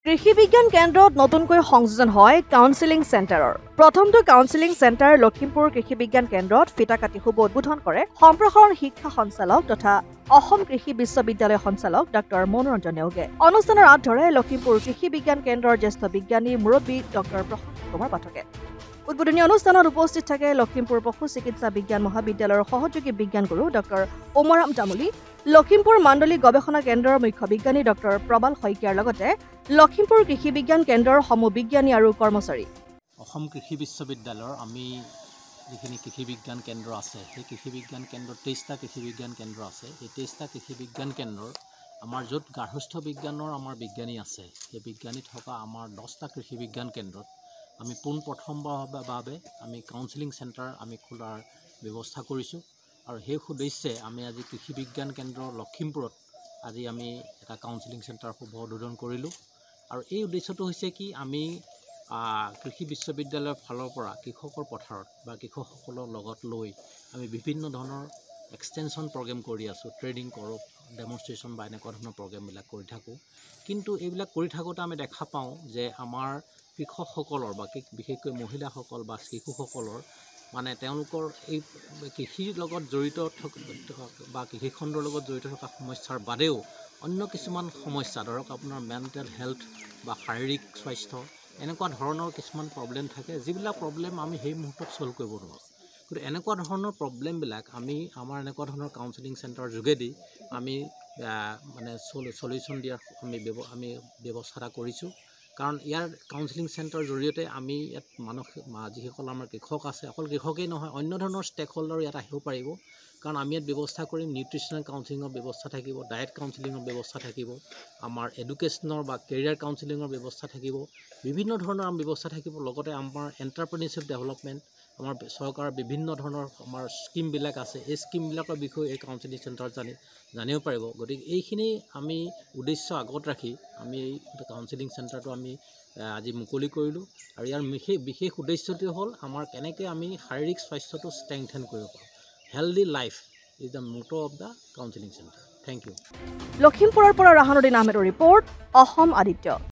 কৃষি বিজ্ঞান কেন্দ্ৰত নতুনকৈ সংযোজন হয় কাউন্সেলিং চেণ্টাৰৰ প্ৰথমটো কাউন্সেলিং চেণ্টাৰ লখিমপুৰ কৃষি বিজ্ঞান কেন্দ্ৰত ফিটা কাটি শুভ উদ্বোধন কৰে সম্প্ৰসাৰণ শিক্ষা সঞ্চালক তথা অসম কৃষি বিশ্ববিদ্যালয় সঞ্চালক ডক্টৰ মনোৰঞ্জন নেওগে। অনুষ্ঠানৰ আঁত ধৰে লখিমপুৰ কৃষি বিজ্ঞান কেন্দ্ৰৰ জ্যেষ্ঠ বিজ্ঞানী মুৰব্বী ডক্টৰ প্ৰশান্ত কুমাৰ পাঠকে। উদ্বোধনী অনুষ্ঠানত উপস্থিত থাকে লখিমপুৰ পশু চিকিৎসা বিজ্ঞান মহাবিদ্যালয়ৰ সহযোগী বিজ্ঞান গুৰু ডক্টৰ ওমৰাম তামুলী, লখিমপুৰ মাণ্ডলিক গৱেষণা কেন্দ্ৰৰ মুখ্য বিজ্ঞানী ডক্টৰ প্ৰবাল শইকীয়াৰ লগতে লখিমপুৰ কৃষি বিজ্ঞান কেন্দ্ৰৰ সমূহ বিজ্ঞানী আৰু কৰ্মচাৰী। অসম কৃষি বিশ্ববিদ্যালয়ৰ আমি যিখিনি কৃষি বিজ্ঞান কেন্দ্ৰ আছে সেই কৃষি বিজ্ঞান কেন্দ্ৰৰ 23টা কৃষি বিজ্ঞান কেন্দ্ৰ আছে। এই 23টা কৃষি বিজ্ঞান কেন্দ্ৰৰ আমাৰ য'ত গাৰ্হস্থ্য বিজ্ঞানৰ আমাৰ বিজ্ঞানী আছে সেই বিজ্ঞানী থকা আমাৰ 10টা কৃষি বিজ্ঞান কেন্দ্ৰত আমি পোনপ্ৰথমবাৰৰ বাবে আমি কাউন্সেলিং চেণ্টাৰ আমি খোলাৰ ব্যৱস্থা কৰিছোঁ আৰু সেই উদ্দেশ্যে আমি আজি কৃষি বিজ্ঞান কেন্দ্ৰ লখিমপুৰত আজি আমি এটা কাউন্সেলিং চেণ্টাৰ শুভ উদ্বোধন কৰিলোঁ। আৰু এই উদ্দেশ্যটো হৈছে কি আমি কৃষি বিশ্ববিদ্যালয়ৰ ফালৰ পৰা কৃষকৰ পথাৰত বা কৃষকসকলৰ লগত লৈ আমি বিভিন্ন ধৰণৰ এক্সটেনশ্যন প্ৰগ্ৰেম কৰি আছোঁ, ট্ৰেইনিং কৰোঁ, ডেমনষ্ট্ৰেশ্যন বা এনেকুৱা ধৰণৰ প্ৰগ্ৰেমবিলাক কৰি থাকোঁ। কিন্তু এইবিলাক কৰি থাকোঁতে আমি দেখা পাওঁ যে আমাৰ কৃষকসকলৰ বা বিশেষকৈ মহিলাসকল বা শিশুসকলৰ মানে তেওঁলোকৰ এই কৃষিৰ লগত জড়িত বা কৃষিখণ্ডৰ লগত জড়িত থকা সমস্যাৰ বাদেও অন্য কিছুমান সমস্যা, ধৰক আপোনাৰ মেণ্টেল হেল্থ বা শাৰীৰিক স্বাস্থ্য এনেকুৱা ধৰণৰ কিছুমান প্ৰব্লেম থাকে, যিবিলাক প্ৰব্লেম আমি সেই মুহূৰ্তত ছল্ভ কৰিব নোৱাৰোঁ। কিন্তু এনেকুৱা ধৰণৰ প্ৰব্লেমবিলাক আমি আমাৰ এনেকুৱা ধৰণৰ কাউন্সেলিং চেণ্টাৰৰ যোগেদি আমি মানে চলিউশ্যন দিয়াৰ আমি ব্যৱস্থা এটা কৰিছোঁ। কাৰণ ইয়াৰ কাউন্সেলিং চেণ্টাৰৰ জৰিয়তে আমি ইয়াত যিসকল আমাৰ কৃষক আছে, অকল কৃষকেই নহয় অন্য ধৰণৰ ষ্টেক হোল্ডাৰো ইয়াত আহিব পাৰিব। কাৰণ আমি ইয়াত ব্যৱস্থা কৰিম নিউট্ৰিচনেল কাউন্সেলিঙৰ ব্যৱস্থা থাকিব, ডায়েট কাউন্সেলিঙৰ ব্যৱস্থা থাকিব, আমাৰ এডুকেশ্যনৰ বা কেৰিয়াৰ কাউন্সেলিঙৰ ব্যৱস্থা থাকিব, বিভিন্ন ধৰণৰ ব্যৱস্থা থাকিব। লগতে আমাৰ এণ্টাৰপ্ৰেনিয়ৰশ্বিপ ডেভেলপমেণ্ট আমাৰ চৰকাৰৰ বিভিন্ন ধৰণৰ আমাৰ স্কীমবিলাক আছে, এই স্কীমবিলাকৰ বিষয়ে এই কাউন্সেলিং চেণ্টাৰত জানিব পাৰিব। গতিকে এইখিনি আমি উদ্দেশ্য আগত ৰাখি আমি এই কাউন্সেলিং চেণ্টাৰটো আমি আজি মুকলি কৰিলোঁ। আৰু ইয়াৰ বিশেষ উদ্দেশ্যটো হ'ল আমাৰ কেনেকৈ আমি শাৰীৰিক স্বাস্থ্যটো ষ্ট্ৰেংথেন কৰিব পাৰোঁ। Healthy life is the motto of the counselling centre. Thank you. লখিমপুৰৰ পৰা ৰাহানুদ্দিন আহমেদৰ ৰিপৰ্ট, অসম আদিত্য।